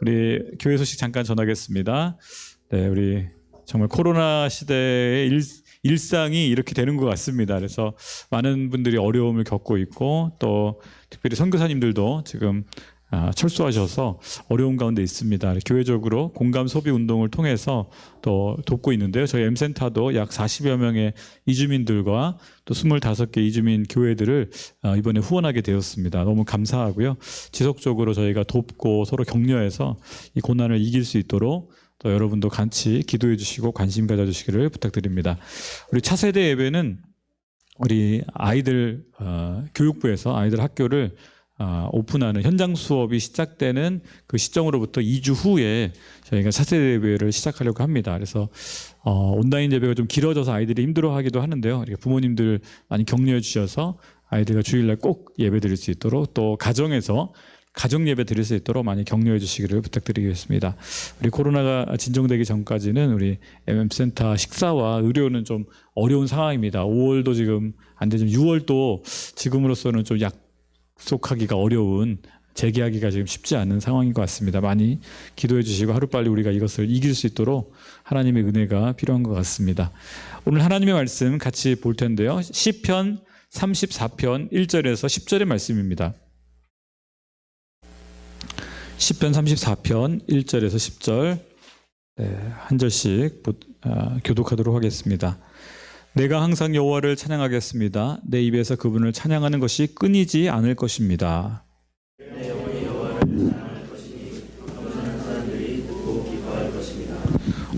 우리 교회 소식 잠깐 전하겠습니다. 네, 우리 정말 코로나 시대의 일상이 이렇게 되는 것 같습니다. 그래서 많은 분들이 어려움을 겪고 있고 또 특별히 선교사님들도 지금 철수하셔서 어려운 가운데 있습니다. 교회적으로 공감 소비 운동을 통해서 또 돕고 있는데요. 저희 M센터도 약 40여 명의 이주민들과 또 25개 이주민 교회들을 이번에 후원하게 되었습니다. 너무 감사하고요. 지속적으로 저희가 돕고 서로 격려해서 이 고난을 이길 수 있도록 또 여러분도 같이 기도해 주시고 관심 가져주시기를 부탁드립니다. 우리 차세대 예배는 우리 아이들 교육부에서 아이들 학교를 오픈하는 현장 수업이 시작되는 그 시점으로부터 2주 후에 저희가 차세대 예배를 시작하려고 합니다. 그래서 온라인 예배가 좀 길어져서 아이들이 힘들어하기도 하는데요. 이렇게 부모님들 많이 격려해 주셔서 아이들과 주일날 꼭 예배 드릴 수 있도록 또 가정에서 가정 예배 드릴 수 있도록 많이 격려해 주시기를 부탁드리겠습니다. 우리 코로나가 진정되기 전까지는 우리 MM센터 식사와 의료는 좀 어려운 상황입니다. 5월도 지금 안 되지만 6월도 지금으로서는 좀 약속하기가 어려운, 재개하기가 지금 쉽지 않은 상황인 것 같습니다. 많이 기도해 주시고 하루빨리 우리가 이것을 이길 수 있도록 하나님의 은혜가 필요한 것 같습니다. 오늘 하나님의 말씀 같이 볼 텐데요. 시편 34편 1절에서 10절의 말씀입니다. 시편 34편 1절에서 10절 한 절씩 교독하도록 하겠습니다. 내가 항상 여호와를 찬양하겠습니다. 내 입에서 그분을 찬양하는 것이 끊이지 않을 것입니다. 내 영혼이 여호와를 찬양할 것이니 겸손한 사람들이 듣고 기뻐할 것입니다.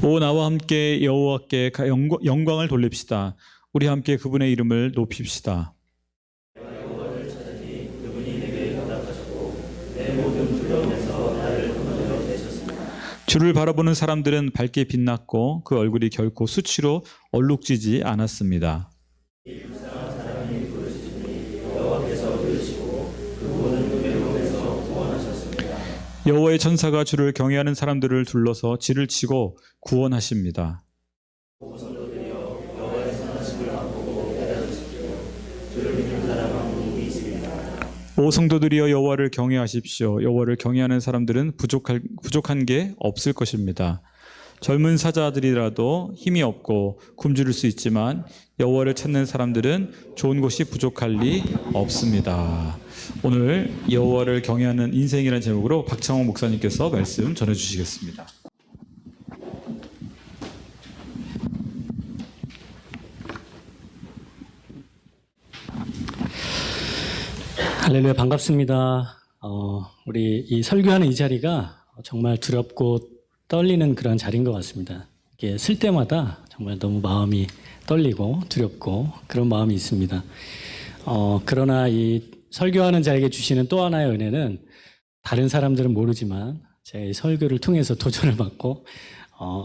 오 나와 함께 여호와께 영광을 돌립시다. 우리 함께 그분의 이름을 높입시다. 내가 여호와를 찾으니 그분이 내게 응답하셨고 내 모든 두려움에서 나를 건져내셨습니다. 주를 바라보는 사람들은 밝게 빛났고 그 얼굴이 결코 수치로 얼룩지지 않았습니다. 이 불쌍한 사람이 부르시니 여호와께서 들으시고 그 모든 외로움에서 구원하셨습니다. 여호와의 천사가 주를 경외하는 사람들을 둘러서 지를 치고 구원하십니다. 성도들이여 여호와의 선하심을 맛보고 깨달으십시오. 주를 믿는 사람은 누구 있습니까? 오 성도들이여 여호와를 경외하십시오. 여호와를 경외하는 사람들은 부족한 게 없을 것입니다. 젊은 사자들이라도 힘이 없고 굶주릴 수 있지만 여호와를 찾는 사람들은 좋은 것이 부족할 리 없습니다. 오늘 여호와를 경외하는 인생이라는 제목으로 박창홍 목사님께서 말씀 전해주시겠습니다. 할렐루야, 반갑습니다. 우리 이 설교하는 이 자리가 정말 두렵고 떨리는 그런 자리인 것 같습니다. 이게 쓸 때마다 정말 너무 마음이 떨리고 두렵고 그런 마음이 있습니다. 그러나 이 설교하는 자에게 주시는 또 하나의 은혜는 다른 사람들은 모르지만 제가 이 설교를 통해서 도전을 받고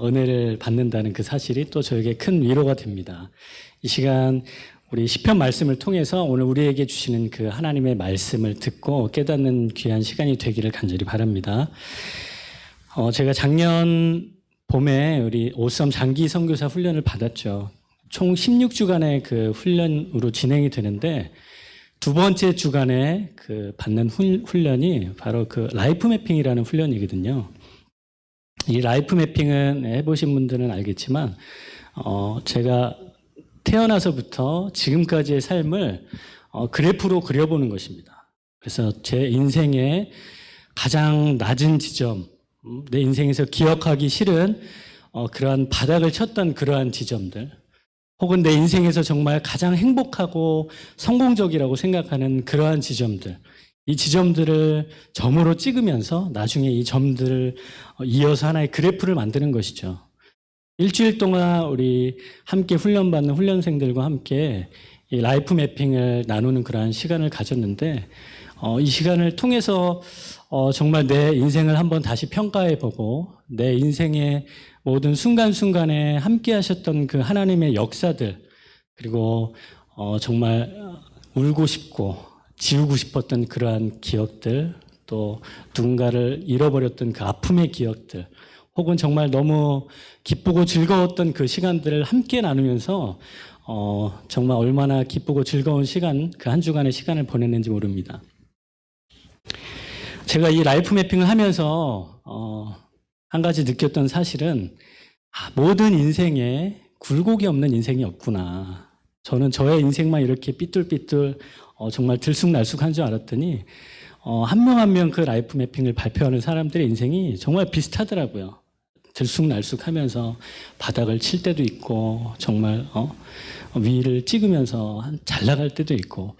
은혜를 받는다는 그 사실이 또 저에게 큰 위로가 됩니다. 이 시간 우리 시편 말씀을 통해서 오늘 우리에게 주시는 그 하나님의 말씀을 듣고 깨닫는 귀한 시간이 되기를 간절히 바랍니다. 제가 작년 봄에 우리 오썸 장기 선교사 훈련을 받았죠. 총 16주간의 그 훈련으로 진행이 되는데 두 번째 주간에 그 받는 훈련이 바로 그 라이프 매핑이라는 훈련이거든요. 이 라이프 매핑은 해보신 분들은 알겠지만 제가 태어나서부터 지금까지의 삶을 그래프로 그려보는 것입니다. 그래서 제 인생의 가장 낮은 지점, 내 인생에서 기억하기 싫은 그러한 바닥을 쳤던 그러한 지점들, 혹은 내 인생에서 정말 가장 행복하고 성공적이라고 생각하는 그러한 지점들, 이 지점들을 점으로 찍으면서 나중에 이 점들을 이어서 하나의 그래프를 만드는 것이죠. 일주일 동안 우리 함께 훈련받는 훈련생들과 함께 이 라이프 매핑을 나누는 그러한 시간을 가졌는데 이 시간을 통해서 정말 내 인생을 한번 다시 평가해보고 내 인생의 모든 순간순간에 함께 하셨던 그 하나님의 역사들, 그리고 정말 울고 싶고 지우고 싶었던 그러한 기억들, 또 누군가를 잃어버렸던 그 아픔의 기억들, 혹은 정말 너무 기쁘고 즐거웠던 그 시간들을 함께 나누면서 정말 얼마나 기쁘고 즐거운 시간, 그 한 주간의 시간을 보냈는지 모릅니다. 제가 이 라이프 매핑을 하면서 한 가지 느꼈던 사실은 모든 인생에 굴곡이 없는 인생이 없구나. 저는 저의 인생만 이렇게 삐뚤삐뚤 정말 들쑥날쑥한 줄 알았더니 한 명 한 명 그 라이프 매핑을 발표하는 사람들의 인생이 정말 비슷하더라고요. 들쑥날쑥하면서 바닥을 칠 때도 있고 정말 위를 찍으면서 잘 나갈 때도 있고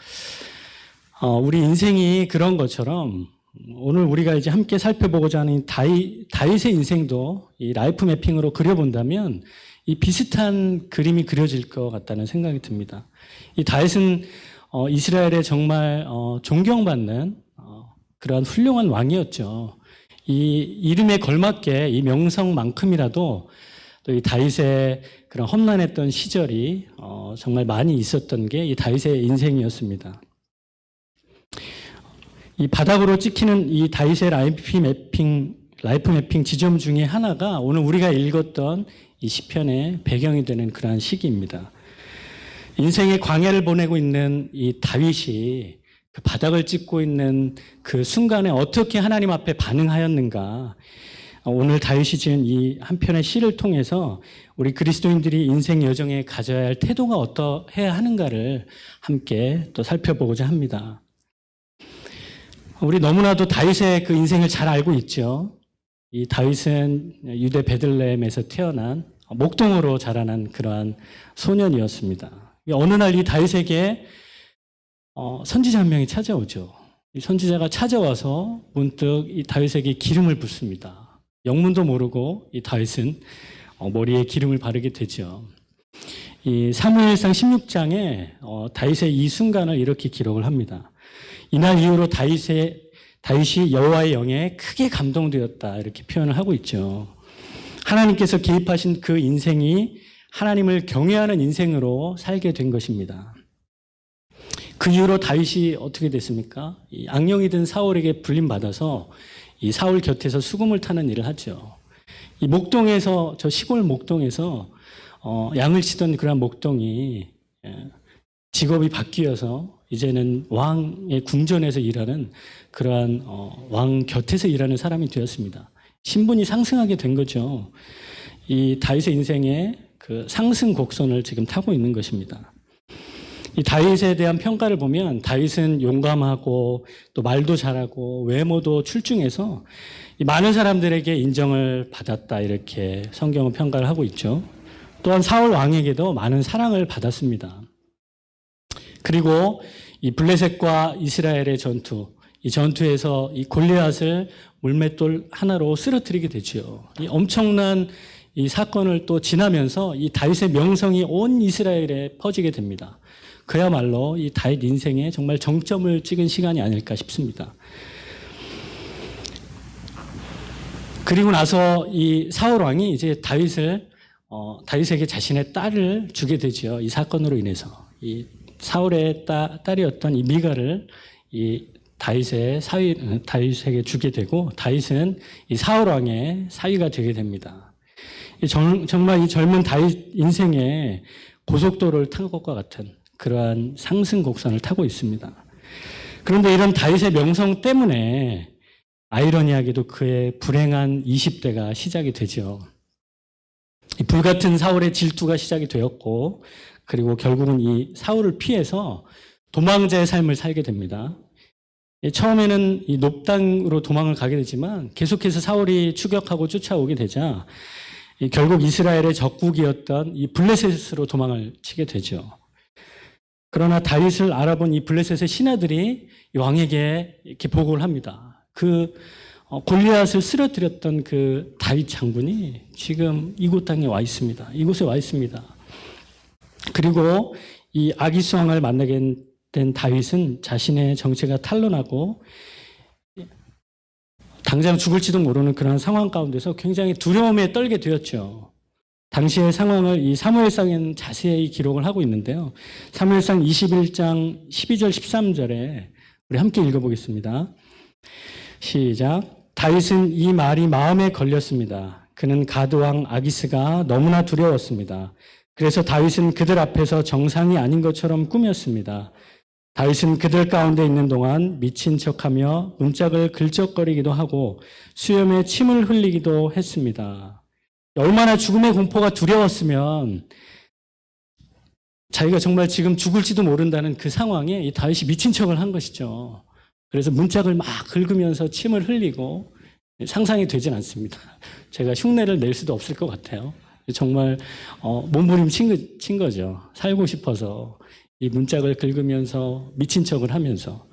우리 인생이 그런 것처럼 오늘 우리가 이제 함께 살펴보고자 하는 다윗의 인생도 이 라이프 매핑으로 그려본다면 이 비슷한 그림이 그려질 것 같다는 생각이 듭니다. 이 다윗은 이스라엘의 정말 존경받는 그러한 훌륭한 왕이었죠. 이 이름에 걸맞게 이 명성만큼이라도 또 이 다윗의 그런 험난했던 시절이 정말 많이 있었던 게 이 다윗의 인생이었습니다. 이 바닥으로 찍히는 이 다윗의 라이프 매핑 지점 중에 하나가 오늘 우리가 읽었던 이 시편의 배경이 되는 그러한 시기입니다. 인생의 광야를 보내고 있는 이 다윗이 그 바닥을 찍고 있는 그 순간에 어떻게 하나님 앞에 반응하였는가. 오늘 다윗이 지은 이 한 편의 시를 통해서 우리 그리스도인들이 인생 여정에 가져야 할 태도가 어떠해야 하는가를 함께 또 살펴보고자 합니다. 우리 너무나도 다윗의 그 인생을 잘 알고 있죠. 이 다윗은 유대 베들레헴에서 태어난 목동으로 자라난 그러한 소년이었습니다. 어느 날 이 다윗에게 선지자 한 명이 찾아오죠. 이 선지자가 찾아와서 문득 이 다윗에게 기름을 붓습니다. 영문도 모르고 이 다윗은 머리에 기름을 바르게 되죠. 이 사무엘상 16장에 다윗의 이 순간을 이렇게 기록을 합니다. 이날 이후로 다윗이 여호와의 영에 크게 감동되었다 이렇게 표현을 하고 있죠. 하나님께서 개입하신 그 인생이 하나님을 경외하는 인생으로 살게 된 것입니다. 그 이후로 다윗이 어떻게 됐습니까? 이 악령이 든 사울에게 불림받아서 이 사울 곁에서 수금을 타는 일을 하죠. 이 목동에서 저 시골 목동에서 양을 치던 그런 목동이 직업이 바뀌어서 이제는 왕의 궁전에서 일하는 그러한 왕 곁에서 일하는 사람이 되었습니다. 신분이 상승하게 된 거죠. 이 다윗의 인생에 그 상승 곡선을 지금 타고 있는 것입니다. 이 다윗에 대한 평가를 보면 다윗은 용감하고 또 말도 잘하고 외모도 출중해서 이 많은 사람들에게 인정을 받았다 이렇게 성경은 평가를 하고 있죠. 또한 사울 왕에게도 많은 사랑을 받았습니다. 그리고 이 블레셋과 이스라엘의 전투, 이 전투에서 이 골리앗을 물맷돌 하나로 쓰러뜨리게 되죠. 이 엄청난 이 사건을 또 지나면서 이 다윗의 명성이 온 이스라엘에 퍼지게 됩니다. 그야말로 이 다윗 인생에 정말 정점을 찍은 시간이 아닐까 싶습니다. 그리고 나서 이 사울 왕이 이제 다윗에게 자신의 딸을 주게 되죠. 이 사건으로 인해서 이 사울의 딸이었던 이 미가를 이 다윗에게 주게 되고 다윗은 이 사울 왕의 사위가 되게 됩니다. 정말 이 젊은 다윗 인생에 고속도로를 탄 것과 같은 그러한 상승 곡선을 타고 있습니다. 그런데 이런 다윗의 명성 때문에 아이러니하게도 그의 불행한 20대가 시작이 되죠. 이 불같은 사울의 질투가 시작이 되었고 그리고 결국은 이 사울을 피해서 도망자의 삶을 살게 됩니다. 처음에는 이 높당으로 도망을 가게 되지만 계속해서 사울이 추격하고 쫓아오게 되자 결국 이스라엘의 적국이었던 이 블레셋으로 도망을 치게 되죠. 그러나 다윗을 알아본 이 블레셋의 신하들이 이 왕에게 이렇게 보고를 합니다. 그 골리앗을 쓰러뜨렸던 그 다윗 장군이 지금 이곳 땅에 와 있습니다. 이곳에 와 있습니다. 그리고 이 아기스 왕을 만나게 된 다윗은 자신의 정체가 탄로나고 당장 죽을지도 모르는 그런 상황 가운데서 굉장히 두려움에 떨게 되었죠. 당시의 상황을 이 사무엘상에는 자세히 기록을 하고 있는데요. 사무엘상 21장 12절 13절에 우리 함께 읽어보겠습니다. 시작. 다윗은 이 말이 마음에 걸렸습니다. 그는 가드왕 아기스가 너무나 두려웠습니다. 그래서 다윗은 그들 앞에서 정상이 아닌 것처럼 꾸몄습니다. 다윗은 그들 가운데 있는 동안 미친 척하며 문짝을 긁적거리기도 하고 수염에 침을 흘리기도 했습니다. 얼마나 죽음의 공포가 두려웠으면 자기가 정말 지금 죽을지도 모른다는 그 상황에 이 다윗이 미친 척을 한 것이죠. 그래서 문짝을 막 긁으면서 침을 흘리고, 상상이 되진 않습니다. 제가 흉내를 낼 수도 없을 것 같아요. 정말 몸부림친 거죠. 살고 싶어서 이 문짝을 긁으면서 미친 척을 하면서.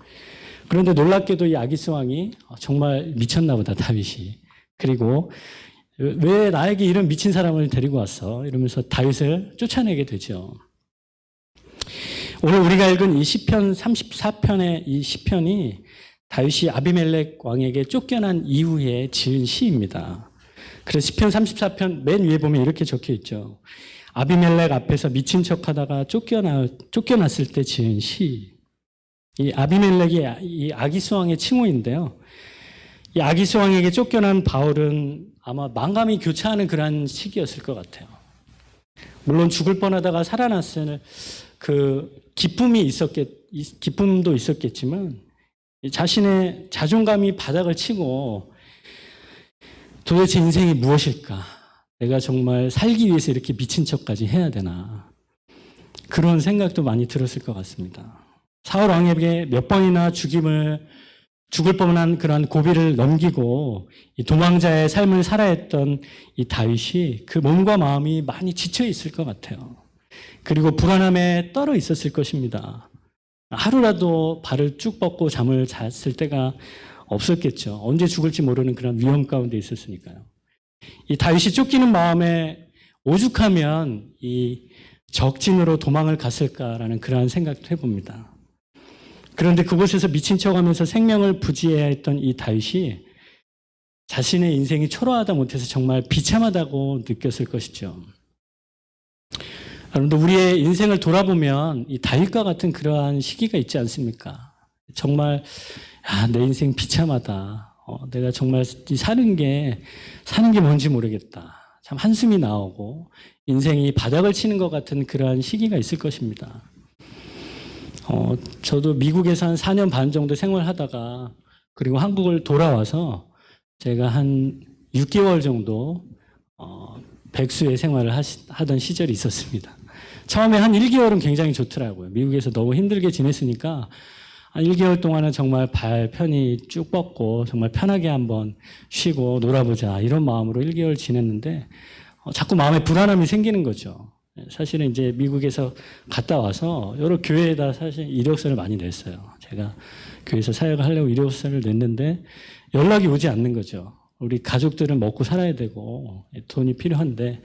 그런데 놀랍게도 이 아기스 왕이 정말 미쳤나 보다, 다윗이. 그리고 왜 나에게 이런 미친 사람을 데리고 왔어? 이러면서 다윗을 쫓아내게 되죠. 오늘 우리가 읽은 이 시편 34편의 이 시편이 다윗이 아비멜렉 왕에게 쫓겨난 이후에 지은 시입니다. 그래서 시편 34편 맨 위에 보면 이렇게 적혀 있죠. 아비멜렉 앞에서 미친 척하다가 쫓겨났을 때 지은 시. 이 아비멜렉이 이 아기스 왕의 칭호인데요. 이 아기스 왕에게 쫓겨난 바울은 아마 만감이 교차하는 그러한 시기였을 것 같아요. 물론 죽을 뻔하다가 살아났을 그 기쁨도 있었겠지만 자신의 자존감이 바닥을 치고 도대체 인생이 무엇일까? 내가 정말 살기 위해서 이렇게 미친 척까지 해야 되나? 그런 생각도 많이 들었을 것 같습니다. 사울 왕에게 몇 번이나 죽을 뻔한 그런 고비를 넘기고 이 도망자의 삶을 살아야 했던 이 다윗이 그 몸과 마음이 많이 지쳐 있을 것 같아요. 그리고 불안함에 떨어 있었을 것입니다. 하루라도 발을 쭉 뻗고 잠을 잤을 때가 없었겠죠. 언제 죽을지 모르는 그런 위험 가운데 있었으니까요. 이 다윗이 쫓기는 마음에 오죽하면 이 적진으로 도망을 갔을까라는 그러한 생각도 해봅니다. 그런데 그곳에서 미친 척하면서 생명을 부지해야 했던 이 다윗이 자신의 인생이 초라하다 못해서 정말 비참하다고 느꼈을 것이죠. 여러분들, 우리의 인생을 돌아보면 이 다윗과 같은 그러한 시기가 있지 않습니까? 정말 내 인생 비참하다. 내가 정말 사는 게 뭔지 모르겠다. 참 한숨이 나오고 인생이 바닥을 치는 것 같은 그러한 시기가 있을 것입니다. 저도 미국에서 한 4년 반 정도 생활하다가 그리고 한국을 돌아와서 제가 한 6개월 정도 백수의 생활을 하던 시절이 있었습니다. 처음에 한 1개월은 굉장히 좋더라고요. 미국에서 너무 힘들게 지냈으니까 한 1개월 동안은 정말 발 편히 쭉 뻗고 정말 편하게 한번 쉬고 놀아보자 이런 마음으로 1개월 지냈는데 자꾸 마음에 불안함이 생기는 거죠. 사실은 이제 미국에서 갔다 와서 여러 교회에다 사실 이력서를 많이 냈어요. 제가 교회에서 사역을 하려고 이력서를 냈는데 연락이 오지 않는 거죠. 우리 가족들은 먹고 살아야 되고 돈이 필요한데,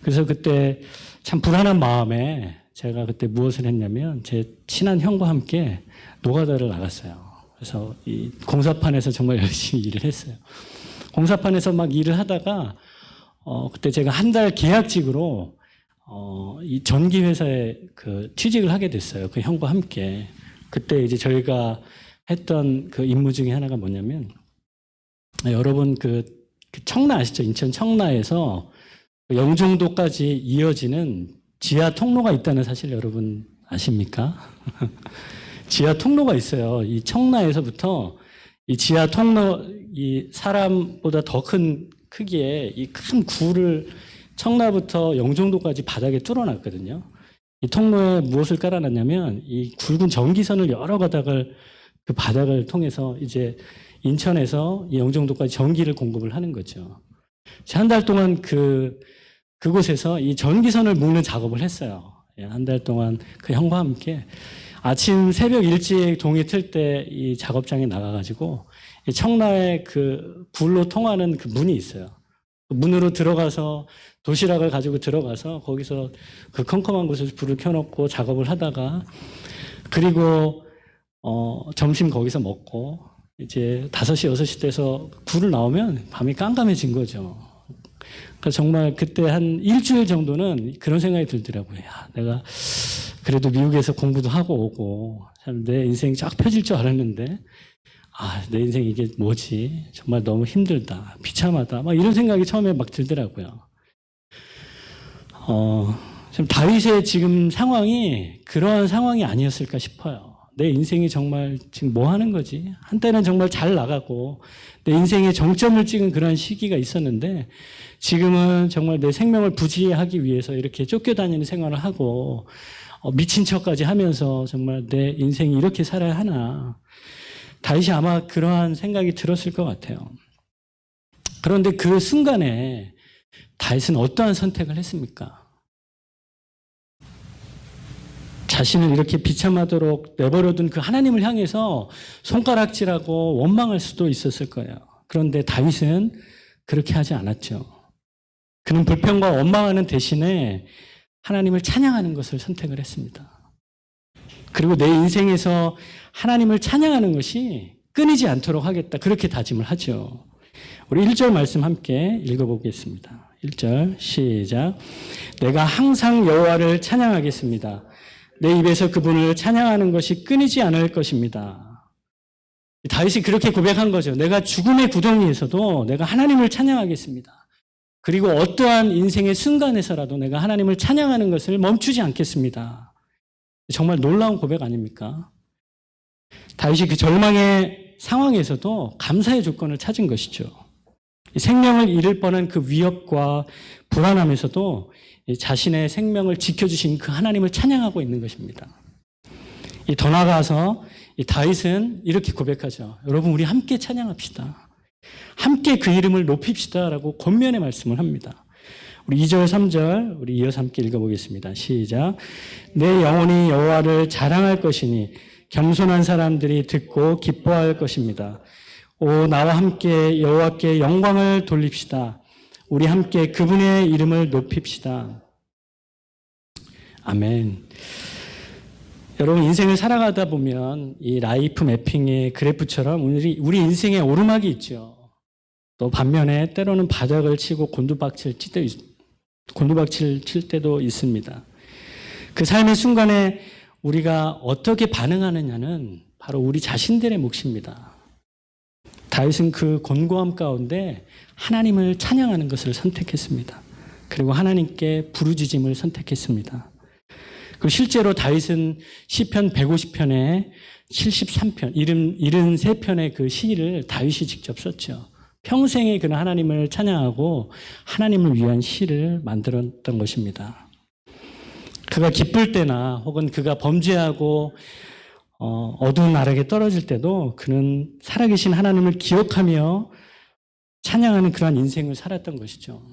그래서 그때 참 불안한 마음에 제가 그때 무엇을 했냐면 제 친한 형과 함께 노가다를 나갔어요. 그래서 이 공사판에서 정말 열심히 일을 했어요. 공사판에서 막 일을 하다가 그때 제가 한 달 계약직으로 이 전기 회사에 그 취직을 하게 됐어요. 그 형과 함께. 그때 이제 저희가 했던 그 임무 중에 하나가 뭐냐면, 여러분 그 청라 아시죠? 인천 청라에서 영종도까지 이어지는 지하 통로가 있다는 사실 여러분 아십니까? 지하 통로가 있어요. 이 청라에서부터 이 지하 통로, 이 사람보다 더 큰 크기의 이 큰 굴을 청라부터 영종도까지 바닥에 뚫어놨거든요. 이 통로에 무엇을 깔아놨냐면 이 굵은 전기선을 여러 가닥을 그 바닥을 통해서 이제 인천에서 이 영종도까지 전기를 공급을 하는 거죠. 한 달 동안 그곳에서 이 전기선을 묶는 작업을 했어요. 한 달 동안 그 형과 함께 아침 새벽 일찍 동이 틀 때 이 작업장에 나가가지고 이 청라에 그 굴로 통하는 그 문이 있어요. 그 문으로 들어가서 도시락을 가지고 들어가서 거기서 그 컴컴한 곳에서 불을 켜놓고 작업을 하다가, 그리고 점심 거기서 먹고 이제 5시, 6시 돼서 굴을 나오면 밤이 깜깜해진 거죠. 그러니까 정말 그때 한 일주일 정도는 그런 생각이 들더라고요. 야, 내가 그래도 미국에서 공부도 하고 오고 참 내 인생이 쫙 펴질 줄 알았는데 내 인생 이게 뭐지? 정말 너무 힘들다, 비참하다, 막 이런 생각이 처음에 막 들더라고요. 지금 다윗의 지금 상황이 그러한 상황이 아니었을까 싶어요. 내 인생이 정말 지금 뭐 하는 거지? 한때는 정말 잘 나가고 내 인생의 정점을 찍은 그런 시기가 있었는데 지금은 정말 내 생명을 부지하기 위해서 이렇게 쫓겨다니는 생활을 하고 미친 척까지 하면서 정말 내 인생이 이렇게 살아야 하나. 다윗이 아마 그러한 생각이 들었을 것 같아요. 그런데 그 순간에 다윗은 어떠한 선택을 했습니까? 자신을 이렇게 비참하도록 내버려둔 그 하나님을 향해서 손가락질하고 원망할 수도 있었을 거예요. 그런데 다윗은 그렇게 하지 않았죠. 그는 불평과 원망하는 대신에 하나님을 찬양하는 것을 선택을 했습니다. 그리고 내 인생에서 하나님을 찬양하는 것이 끊이지 않도록 하겠다. 그렇게 다짐을 하죠. 우리 1절 말씀 함께 읽어보겠습니다. 1절 시작. 내가 항상 여호와를 찬양하겠습니다. 내 입에서 그분을 찬양하는 것이 끊이지 않을 것입니다. 다윗이 그렇게 고백한 거죠. 내가 죽음의 구덩이에서도 내가 하나님을 찬양하겠습니다. 그리고 어떠한 인생의 순간에서라도 내가 하나님을 찬양하는 것을 멈추지 않겠습니다. 정말 놀라운 고백 아닙니까? 다윗이 그 절망의 상황에서도 감사의 조건을 찾은 것이죠. 생명을 잃을 뻔한 그 위협과 불안함에서도 자신의 생명을 지켜주신 그 하나님을 찬양하고 있는 것입니다. 더 나아가서 이 다윗은 이렇게 고백하죠. 여러분, 우리 함께 찬양합시다. 함께 그 이름을 높입시다라고 권면의 말씀을 합니다. 우리 2절, 3절 우리 이어서 함께 읽어보겠습니다. 시작. 내 영혼이 여호와를 자랑할 것이니 겸손한 사람들이 듣고 기뻐할 것입니다. 오, 나와 함께 여호와께 영광을 돌립시다. 우리 함께 그분의 이름을 높입시다. 아멘. 여러분, 인생을 살아가다 보면 이 라이프 매핑의 그래프처럼 우리 인생에 오르막이 있죠. 또 반면에 때로는 바닥을 치고 곤두박질 칠 때도 있습니다. 그 삶의 순간에 우리가 어떻게 반응하느냐는 바로 우리 자신들의 몫입니다. 다윗은 그 곤고함 가운데 하나님을 찬양하는 것을 선택했습니다. 그리고 하나님께 부르짖음을 선택했습니다. 그리고 실제로 다윗은 시편 150편에 73편, 73편의 그 시를 다윗이 직접 썼죠. 평생에 그는 하나님을 찬양하고 하나님을 위한 시를 만들었던 것입니다. 그가 기쁠 때나 혹은 그가 범죄하고 어두운 나락에 떨어질 때도 그는 살아계신 하나님을 기억하며 찬양하는 그러한 인생을 살았던 것이죠.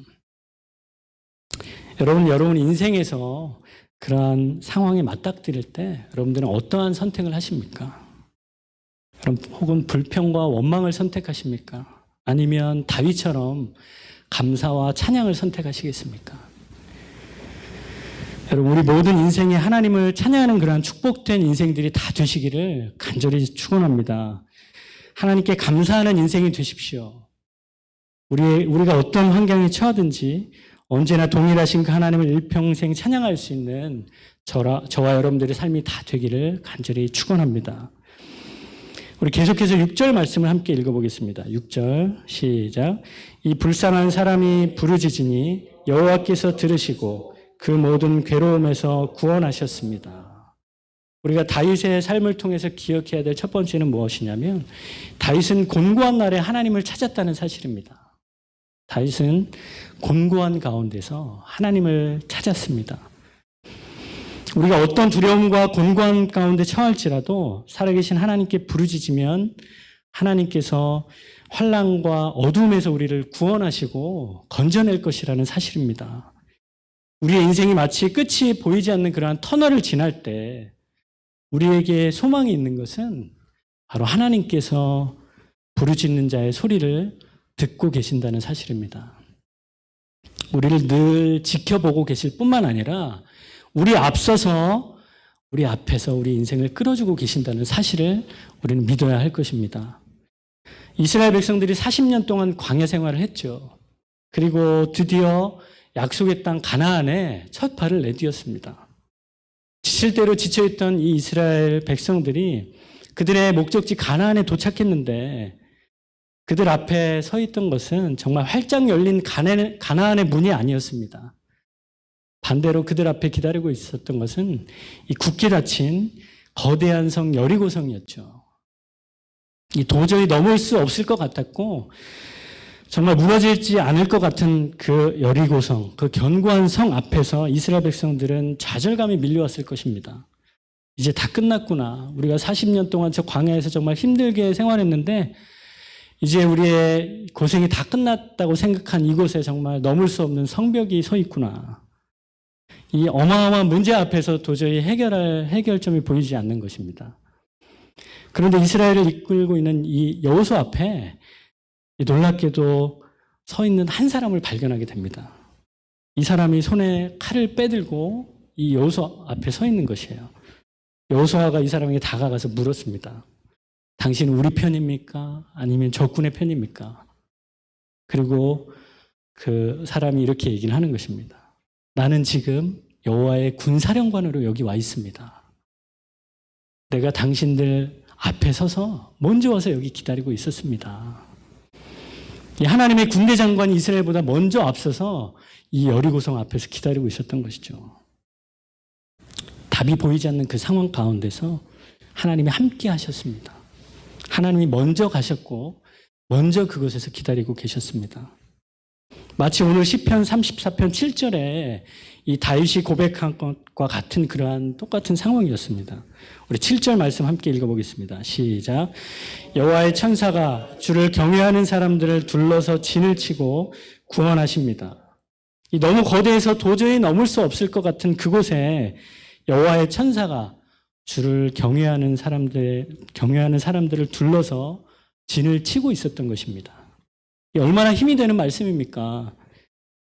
여러분 인생에서 그러한 상황에 맞닥뜨릴 때 여러분들은 어떠한 선택을 하십니까? 혹은 불평과 원망을 선택하십니까? 아니면 다윗처럼 감사와 찬양을 선택하시겠습니까? 여러분, 우리 모든 인생에 하나님을 찬양하는 그러한 축복된 인생들이 다 되시기를 간절히 축원합니다. 하나님께 감사하는 인생이 되십시오. 우리가 어떤 환경에 처하든지 언제나 동일하신 그 하나님을 일평생 찬양할 수 있는 저와 여러분들의 삶이 다 되기를 간절히 축원합니다. 우리 계속해서 6절 말씀을 함께 읽어보겠습니다. 6절 시작. 이 불쌍한 사람이 부르짖으니 여호와께서 들으시고 그 모든 괴로움에서 구원하셨습니다. 우리가 다윗의 삶을 통해서 기억해야 될 첫 번째는 무엇이냐면 다윗은 곤고한 날에 하나님을 찾았다는 사실입니다. 다윗은 곤고한 가운데서 하나님을 찾았습니다. 우리가 어떤 두려움과 곤고한 가운데 처할지라도 살아계신 하나님께 부르짖으면 하나님께서 환난과 어두움에서 우리를 구원하시고 건져낼 것이라는 사실입니다. 우리의 인생이 마치 끝이 보이지 않는 그러한 터널을 지날 때 우리에게 소망이 있는 것은 바로 하나님께서 부르짖는 자의 소리를 듣고 계신다는 사실입니다. 우리를 늘 지켜보고 계실 뿐만 아니라 우리 앞서서 우리 앞에서 우리 인생을 끌어주고 계신다는 사실을 우리는 믿어야 할 것입니다. 이스라엘 백성들이 40년 동안 광야 생활을 했죠. 그리고 드디어 약속의 땅 가나안에 첫 발을 내디뎠습니다. 지칠 대로 지쳐있던 이 이스라엘 백성들이 그들의 목적지 가나안에 도착했는데 그들 앞에 서 있던 것은 정말 활짝 열린 가나안의 문이 아니었습니다. 반대로 그들 앞에 기다리고 있었던 것은 이 굳게 닫힌 거대한 성 여리고성이었죠. 이 도저히 넘을 수 없을 것 같았고 정말 무너지지 않을 것 같은 그 여리고성, 그 견고한 성 앞에서 이스라엘 백성들은 좌절감이 밀려왔을 것입니다. 이제 다 끝났구나. 우리가 40년 동안 저 광야에서 정말 힘들게 생활했는데 이제 우리의 고생이 다 끝났다고 생각한 이곳에 정말 넘을 수 없는 성벽이 서 있구나. 이 어마어마한 문제 앞에서 도저히 해결할 해결점이 보이지 않는 것입니다. 그런데 이스라엘을 이끌고 있는 이 여호수 앞에 놀랍게도 서 있는 한 사람을 발견하게 됩니다. 이 사람이 손에 칼을 빼들고 이 여호수 앞에 서 있는 것이에요. 여호수아가 이 사람에게 다가가서 물었습니다. 당신은 우리 편입니까? 아니면 적군의 편입니까? 그리고 그 사람이 이렇게 얘기를 하는 것입니다. 나는 지금 여호와의 군사령관으로 여기 와 있습니다. 내가 당신들 앞에 서서 먼저 와서 여기 기다리고 있었습니다. 이 하나님의 군대 장관이 이스라엘보다 먼저 앞서서 이 여리고성 앞에서 기다리고 있었던 것이죠. 답이 보이지 않는 그 상황 가운데서 하나님이 함께 하셨습니다. 하나님이 먼저 가셨고 먼저 그곳에서 기다리고 계셨습니다. 마치 오늘 시편 34편 7절에 이 다윗이 고백한 것과 같은 그러한 똑같은 상황이었습니다. 우리 7절 말씀 함께 읽어보겠습니다. 시작. 여호와의 천사가 주를 경외하는 사람들을 둘러서 진을 치고 구원하십니다. 이 너무 거대해서 도저히 넘을 수 없을 것 같은 그곳에 여호와의 천사가 주를 경외하는 사람들을 둘러서 진을 치고 있었던 것입니다. 얼마나 힘이 되는 말씀입니까?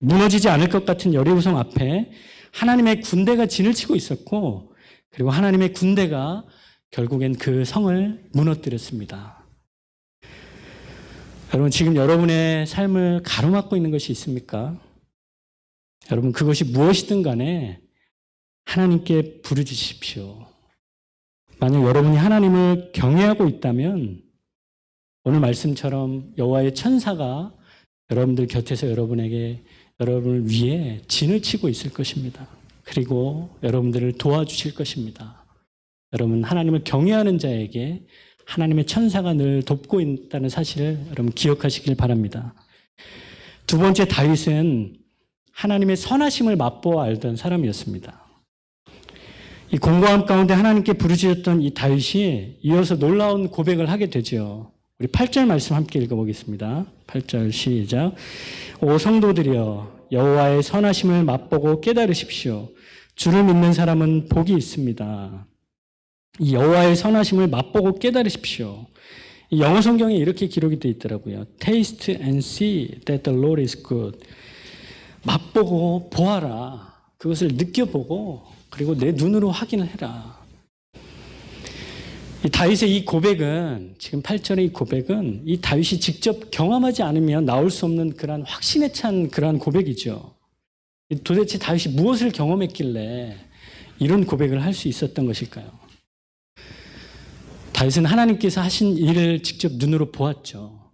무너지지 않을 것 같은 여리고성 앞에 하나님의 군대가 진을 치고 있었고 그리고 하나님의 군대가 결국엔 그 성을 무너뜨렸습니다. 여러분 지금 여러분의 삶을 가로막고 있는 것이 있습니까? 여러분 그것이 무엇이든 간에 하나님께 부르짖으십시오. 만약 여러분이 하나님을 경외하고 있다면 오늘 말씀처럼 여호와의 천사가 여러분들 곁에서 여러분을 위해 진을 치고 있을 것입니다. 그리고 여러분들을 도와주실 것입니다. 여러분 하나님을 경외하는 자에게 하나님의 천사가 늘 돕고 있다는 사실을 여러분 기억하시길 바랍니다. 두 번째 다윗은 하나님의 선하심을 맛보아 알던 사람이었습니다. 이 공고함 가운데 하나님께 부르짖었던 이 다윗이 이어서 놀라운 고백을 하게 되죠. 우리 8절 말씀 함께 읽어보겠습니다. 8절 시작. 오 성도들이여 여호와의 선하심을 맛보고 깨달으십시오. 주를 믿는 사람은 복이 있습니다. 이 여호와의 선하심을 맛보고 깨달으십시오. 이 영어 성경에 이렇게 기록이 되어 있더라고요. Taste and see that the Lord is good. 맛보고 보아라. 그것을 느껴보고 그리고 내 눈으로 확인을 해라. 이 다윗의 이 고백은 지금 8절의 이 고백은 이 다윗이 직접 경험하지 않으면 나올 수 없는 그러한 확신에 찬 그러한 고백이죠. 도대체 다윗이 무엇을 경험했길래 이런 고백을 할 수 있었던 것일까요? 다윗은 하나님께서 하신 일을 직접 눈으로 보았죠.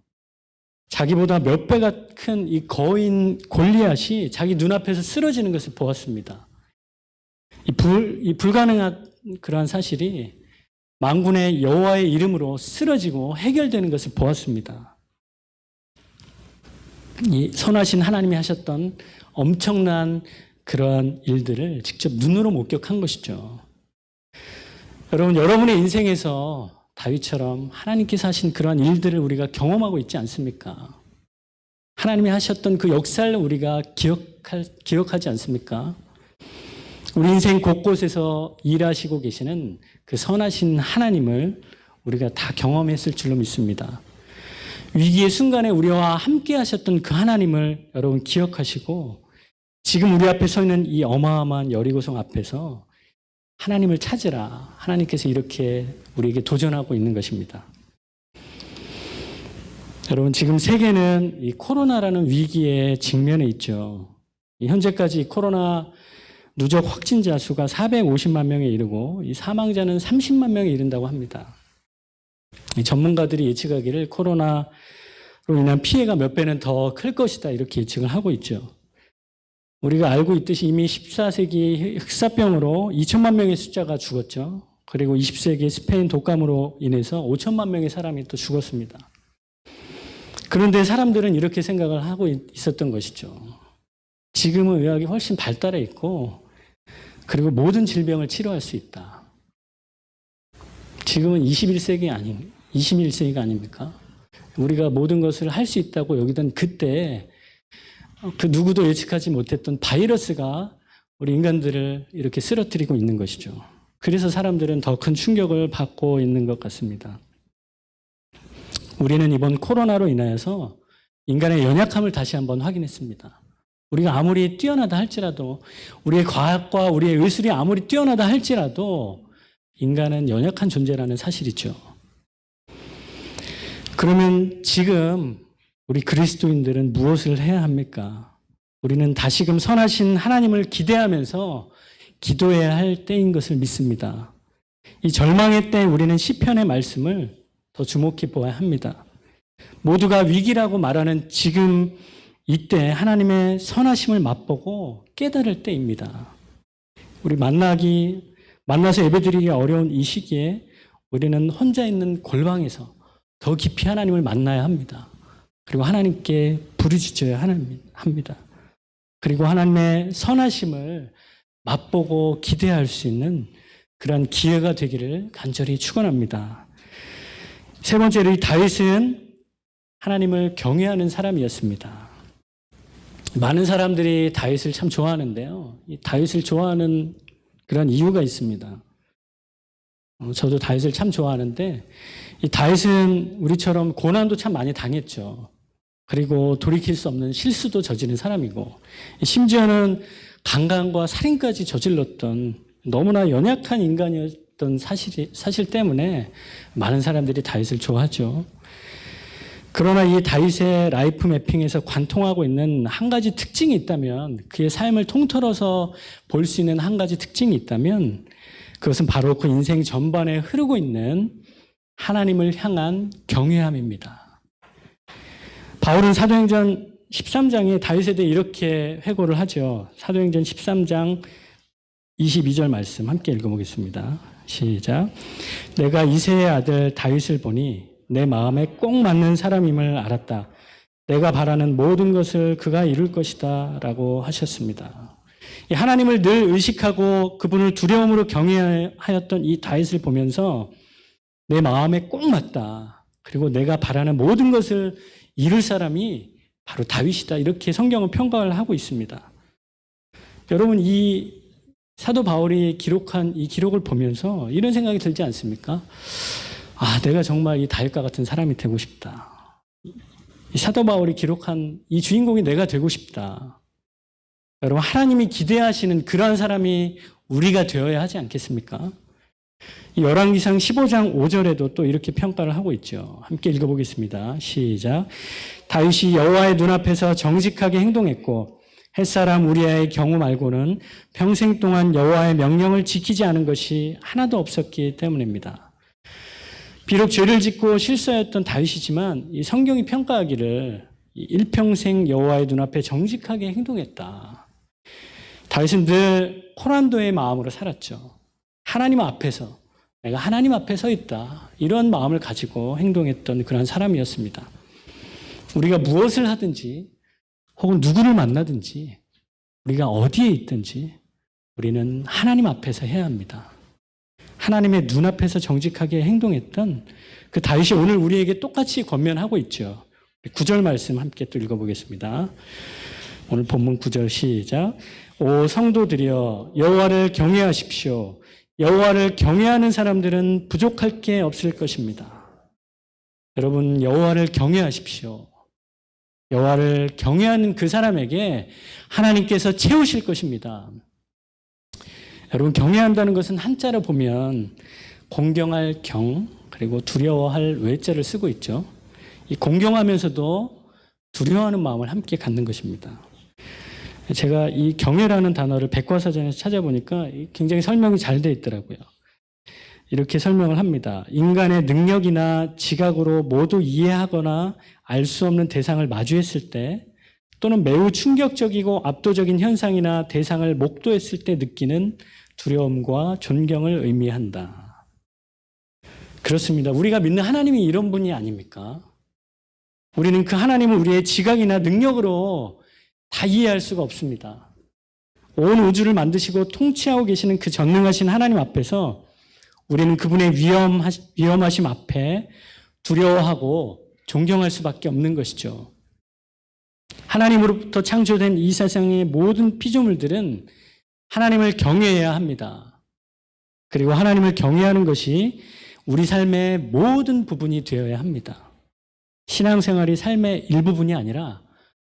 자기보다 몇 배가 큰 이 거인 골리앗이 자기 눈앞에서 쓰러지는 것을 보았습니다. 이 불가능한 그러한 사실이 만군의 여호와의 이름으로 쓰러지고 해결되는 것을 보았습니다. 이 선하신 하나님이 하셨던 엄청난 그러한 일들을 직접 눈으로 목격한 것이죠. 여러분, 여러분의 인생에서 다윗처럼 하나님께서 하신 그러한 일들을 우리가 경험하고 있지 않습니까? 하나님이 하셨던 그 역사를 우리가 기억하지 않습니까? 우리 인생 곳곳에서 일하시고 계시는 그 선하신 하나님을 우리가 다 경험했을 줄로 믿습니다. 위기의 순간에 우리와 함께 하셨던 그 하나님을 여러분 기억하시고 지금 우리 앞에 서 있는 이 어마어마한 여리고성 앞에서 하나님을 찾으라. 하나님께서 이렇게 우리에게 도전하고 있는 것입니다. 여러분 지금 세계는 이 코로나라는 위기에 직면해 있죠. 현재까지 코로나 누적 확진자 수가 450만 명에 이르고 이 사망자는 30만 명에 이른다고 합니다. 전문가들이 예측하기를 코로나로 인한 피해가 몇 배는 더 클 것이다 이렇게 예측을 하고 있죠. 우리가 알고 있듯이 이미 14세기 흑사병으로 2천만 명의 숫자가 죽었죠. 그리고 20세기 스페인 독감으로 인해서 5천만 명의 사람이 또 죽었습니다. 그런데 사람들은 이렇게 생각을 하고 있었던 것이죠. 지금은 의학이 훨씬 발달해 있고 그리고 모든 질병을 치료할 수 있다. 지금은 21세기가 아닙니까? 우리가 모든 것을 할 수 있다고 여기던 그때 그 누구도 예측하지 못했던 바이러스가 우리 인간들을 이렇게 쓰러뜨리고 있는 것이죠. 그래서 사람들은 더 큰 충격을 받고 있는 것 같습니다. 우리는 이번 코로나로 인하여서 인간의 연약함을 다시 한번 확인했습니다. 우리가 아무리 뛰어나다 할지라도 우리의 과학과 우리의 의술이 아무리 뛰어나다 할지라도 인간은 연약한 존재라는 사실이죠. 그러면 지금 우리 그리스도인들은 무엇을 해야 합니까? 우리는 다시금 선하신 하나님을 기대하면서 기도해야 할 때인 것을 믿습니다. 이 절망의 때 우리는 시편의 말씀을 더 주목해 보아야 합니다. 모두가 위기라고 말하는 지금 이때 하나님의 선하심을 맛보고 깨달을 때입니다. 우리 만나서 예배드리기 어려운 이 시기에 우리는 혼자 있는 골방에서 더 깊이 하나님을 만나야 합니다. 그리고 하나님께 부르짖어야 합니다. 그리고 하나님의 선하심을 맛보고 기대할 수 있는 그런 기회가 되기를 간절히 축원합니다. 세 번째로 이 다윗은 하나님을 경외하는 사람이었습니다. 많은 사람들이 다윗을 참 좋아하는데요. 이 다윗을 좋아하는 그런 이유가 있습니다. 저도 다윗을 참 좋아하는데 이 다윗은 우리처럼 고난도 참 많이 당했죠. 그리고 돌이킬 수 없는 실수도 저지른 사람이고 심지어는 강간과 살인까지 저질렀던 너무나 연약한 인간이었던 사실 때문에 많은 사람들이 다윗을 좋아하죠. 그러나 이 다윗의 라이프 매핑에서 관통하고 있는 한 가지 특징이 있다면, 그의 삶을 통틀어서 볼 수 있는 한 가지 특징이 있다면 그것은 바로 그 인생 전반에 흐르고 있는 하나님을 향한 경외함입니다. 바울은 사도행전 13장에 다윗에 대해 이렇게 회고를 하죠. 사도행전 13장 22절 말씀 함께 읽어보겠습니다. 시작. 내가 이새의 아들 다윗을 보니 내 마음에 꼭 맞는 사람임을 알았다. 내가 바라는 모든 것을 그가 이룰 것이다 라고 하셨습니다. 하나님을 늘 의식하고 그분을 두려움으로 경외하였던 이 다윗을 보면서 내 마음에 꼭 맞다. 그리고 내가 바라는 모든 것을 이룰 사람이 바로 다윗이다. 이렇게 성경은 평가를 하고 있습니다. 여러분, 이 사도 바울이 기록한 이 기록을 보면서 이런 생각이 들지 않습니까? 내가 정말 이 다윗과 같은 사람이 되고 싶다. 이 사도 바울이 기록한 이 주인공이 내가 되고 싶다. 여러분, 하나님이 기대하시는 그러한 사람이 우리가 되어야 하지 않겠습니까? 열왕기상 15장 5절에도 또 이렇게 평가를 하고 있죠. 함께 읽어보겠습니다. 시작. 다윗이 여호와의 눈앞에서 정직하게 행동했고 햇사람 우리아의 경우 말고는 평생 동안 여호와의 명령을 지키지 않은 것이 하나도 없었기 때문입니다. 비록 죄를 짓고 실수하였던 다윗이지만 이 성경이 평가하기를 일평생 여호와의 눈앞에 정직하게 행동했다. 다윗은 늘 코란도의 마음으로 살았죠. 하나님 앞에서, 내가 하나님 앞에 서 있다. 이런 마음을 가지고 행동했던 그런 사람이었습니다. 우리가 무엇을 하든지 혹은 누구를 만나든지 우리가 어디에 있든지 우리는 하나님 앞에서 해야 합니다. 하나님의 눈앞에서 정직하게 행동했던 그 다윗이 오늘 우리에게 똑같이 권면하고 있죠. 9절 말씀 함께 또 읽어보겠습니다. 오늘 본문 9절 시작. 오 성도들이여 여호와를 경외하십시오. 여호와를 경외하는 사람들은 부족할 게 없을 것입니다. 여러분, 여호와를 경외하십시오. 여호와를 경외하는 그 사람에게 하나님께서 채우실 것입니다. 여러분, 경외한다는 것은 한자로 보면 공경할 경, 그리고 두려워할 외자를 쓰고 있죠. 이 공경하면서도 두려워하는 마음을 함께 갖는 것입니다. 제가 이 경외라는 단어를 백과사전에서 찾아보니까 굉장히 설명이 잘 되어 있더라고요. 이렇게 설명을 합니다. 인간의 능력이나 지각으로 모두 이해하거나 알 수 없는 대상을 마주했을 때, 또는 매우 충격적이고 압도적인 현상이나 대상을 목도했을 때 느끼는 두려움과 존경을 의미한다. 그렇습니다. 우리가 믿는 하나님이 이런 분이 아닙니까? 우리는 그 하나님을 우리의 지각이나 능력으로 다 이해할 수가 없습니다. 온 우주를 만드시고 통치하고 계시는 그 전능하신 하나님 앞에서 우리는 그분의 위험하심 앞에 두려워하고 존경할 수밖에 없는 것이죠. 하나님으로부터 창조된 이 세상의 모든 피조물들은 하나님을 경외해야 합니다. 그리고 하나님을 경외하는 것이 우리 삶의 모든 부분이 되어야 합니다. 신앙생활이 삶의 일부분이 아니라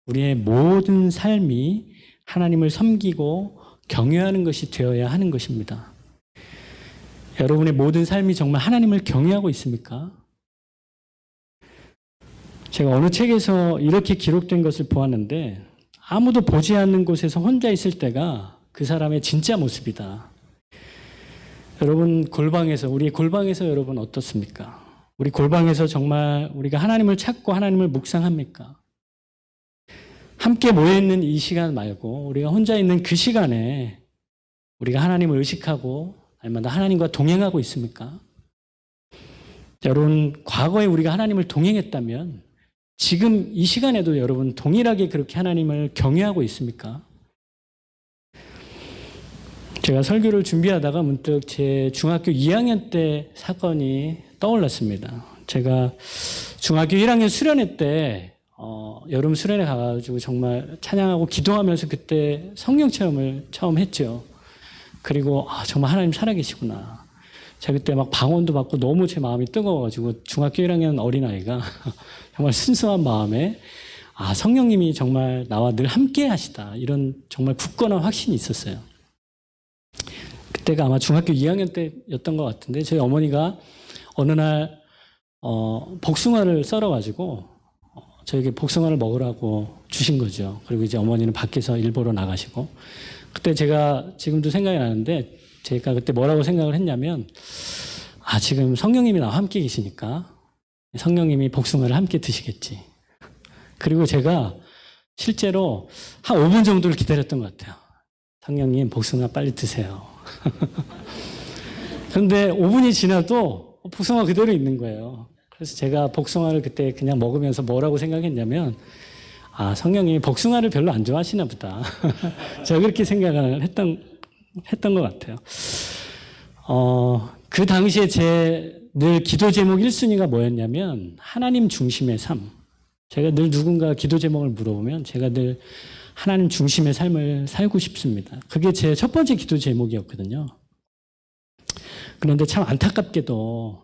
우리의 모든 삶이 하나님을 섬기고 경외하는 것이 되어야 하는 것입니다. 여러분의 모든 삶이 정말 하나님을 경외하고 있습니까? 제가 어느 책에서 이렇게 기록된 것을 보았는데 아무도 보지 않는 곳에서 혼자 있을 때가 그 사람의 진짜 모습이다. 여러분 우리 골방에서 여러분 어떻습니까? 우리 골방에서 정말 우리가 하나님을 찾고 하나님을 묵상합니까? 함께 모여있는 이 시간 말고 우리가 혼자 있는 그 시간에 우리가 하나님을 의식하고 날마다 하나님과 동행하고 있습니까? 여러분 과거에 우리가 하나님을 동행했다면 지금 이 시간에도 여러분 동일하게 그렇게 하나님을 경외하고 있습니까? 제가 설교를 준비하다가 문득 제 중학교 2학년 때 사건이 떠올랐습니다. 제가 중학교 1학년 수련회 때 여름 수련회 가가지고 정말 찬양하고 기도하면서 그때 성령 체험을 처음 했죠. 그리고 정말 하나님 살아계시구나. 제가 그때 막 방언도 받고 너무 제 마음이 뜨거워가지고 중학교 1학년 어린아이가 정말 순수한 마음에 성령님이 정말 나와 늘 함께 하시다. 이런 정말 굳건한 확신이 있었어요. 그때가 아마 중학교 2학년 때였던 것 같은데 저희 어머니가 어느 날 복숭아를 썰어가지고 저에게 복숭아를 먹으라고 주신 거죠. 그리고 이제 어머니는 밖에서 일 보러 나가시고 그때 제가 지금도 생각이 나는데 제가 그때 뭐라고 생각을 했냐면 지금 성령님이 나와 함께 계시니까 성령님이 복숭아를 함께 드시겠지. 그리고 제가 실제로 한 5분 정도를 기다렸던 것 같아요. 성령님 복숭아 빨리 드세요. 그런데 5분이 지나도 복숭아 그대로 있는 거예요. 그래서 제가 복숭아를 그때 그냥 먹으면서 뭐라고 생각했냐면 성령님이 복숭아를 별로 안 좋아하시나 보다. 제가 그렇게 생각을 했던 것 같아요. 그 당시에 제 늘 기도 제목 1순위가 뭐였냐면 하나님 중심의 삶. 제가 늘 누군가 기도 제목을 물어보면 제가 늘 하나님 중심의 삶을 살고 싶습니다. 그게 제 첫 번째 기도 제목이었거든요. 그런데 참 안타깝게도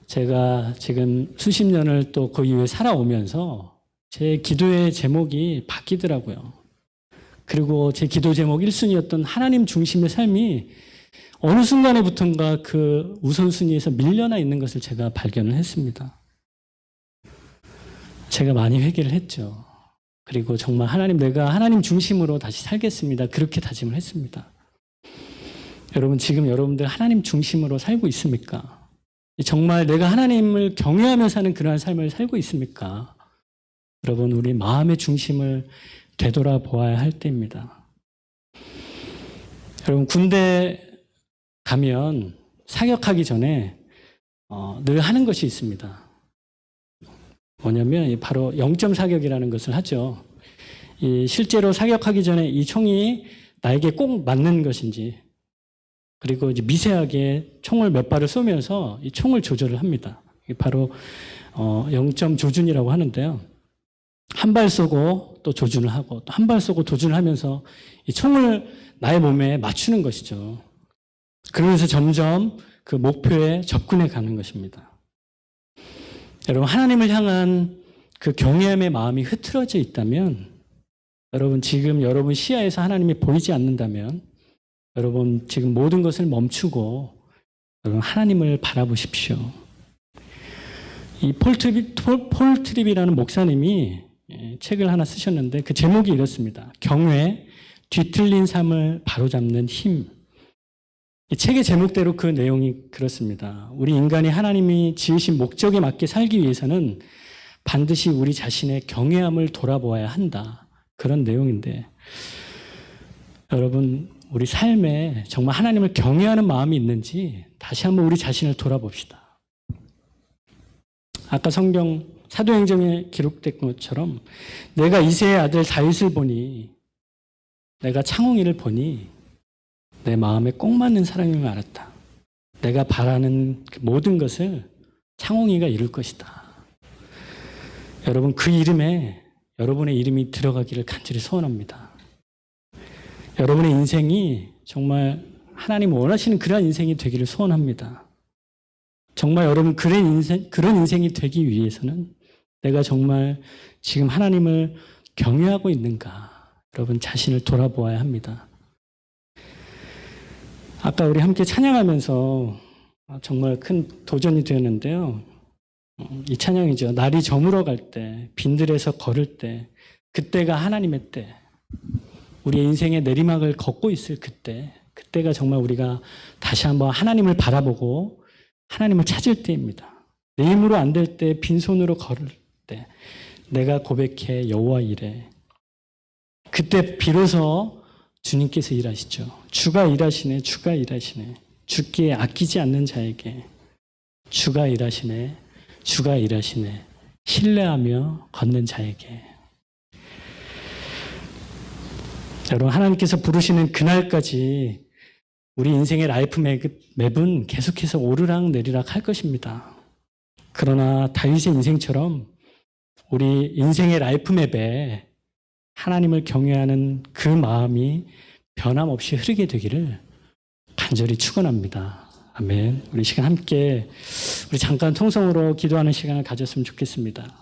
제가 지금 수십 년을 또 그 이후에 살아오면서 제 기도의 제목이 바뀌더라고요. 그리고 제 기도 제목 1순위였던 하나님 중심의 삶이 어느 순간에부턴가 그 우선순위에서 밀려나 있는 것을 제가 발견을 했습니다. 제가 많이 회개를 했죠. 그리고 정말 내가 하나님 중심으로 다시 살겠습니다. 그렇게 다짐을 했습니다. 여러분 지금 여러분들 하나님 중심으로 살고 있습니까? 정말 내가 하나님을 경외하며 사는 그러한 삶을 살고 있습니까? 여러분 우리 마음의 중심을 되돌아보아야 할 때입니다. 여러분 군대 가면 사격하기 전에 늘 하는 것이 있습니다. 뭐냐면 바로 영점 사격이라는 것을 하죠. 실제로 사격하기 전에 이 총이 나에게 꼭 맞는 것인지 그리고 이제 미세하게 총을 몇 발을 쏘면서 이 총을 조절을 합니다. 이게 바로 영점 조준이라고 하는데요. 한 발 쏘고 또 조준을 하고 또 한 발 쏘고 조준을 하면서 이 총을 나의 몸에 맞추는 것이죠. 그러면서 점점 그 목표에 접근해 가는 것입니다. 여러분 하나님을 향한 그 경외함의 마음이 흐트러져 있다면 여러분 지금 여러분 시야에서 하나님이 보이지 않는다면 여러분 지금 모든 것을 멈추고 여러분 하나님을 바라보십시오. 이 폴 트립이라는 목사님이 책을 하나 쓰셨는데 그 제목이 이렇습니다. 경외, 뒤틀린 삶을 바로잡는 힘. 이 책의 제목대로 그 내용이 그렇습니다. 우리 인간이 하나님이 지으신 목적에 맞게 살기 위해서는 반드시 우리 자신의 경외함을 돌아보아야 한다. 그런 내용인데 여러분 우리 삶에 정말 하나님을 경외하는 마음이 있는지 다시 한번 우리 자신을 돌아봅시다. 아까 성경 사도행전에 기록된 것처럼 내가 이새의 아들 다윗을 보니, 내가 창홍이를 보니 내 마음에 꼭 맞는 사람임을 알았다. 내가 바라는 그 모든 것을 창홍이가 이룰 것이다. 여러분, 그 이름에 여러분의 이름이 들어가기를 간절히 소원합니다. 여러분의 인생이 정말 하나님 원하시는 그런 인생이 되기를 소원합니다. 정말 여러분 그런 인생이 되기 위해서는 내가 정말 지금 하나님을 경외하고 있는가, 여러분 자신을 돌아보아야 합니다. 아까 우리 함께 찬양하면서 정말 큰 도전이 되었는데요. 이 찬양이죠. 날이 저물어 갈 때, 빈들에서 걸을 때, 그때가 하나님의 때, 우리의 인생의 내리막을 걷고 있을 그때가 정말 우리가 다시 한번 하나님을 바라보고 하나님을 찾을 때입니다. 내 힘으로 안 될 때, 빈손으로 걸을 때, 내가 고백해 여호와 이래. 그때 비로소 주님께서 일하시죠. 주가 일하시네, 주가 일하시네. 주께 아끼지 않는 자에게 주가 일하시네, 주가 일하시네. 신뢰하며 걷는 자에게. 여러분, 하나님께서 부르시는 그날까지 우리 인생의 라이프 맵은 계속해서 오르락 내리락 할 것입니다. 그러나 다윗의 인생처럼 우리 인생의 라이프 맵에 하나님을 경외하는 그 마음이 변함없이 흐르게 되기를 간절히 축원합니다. 아멘. 우리 시간 함께 우리 잠깐 통성으로 기도하는 시간을 가졌으면 좋겠습니다.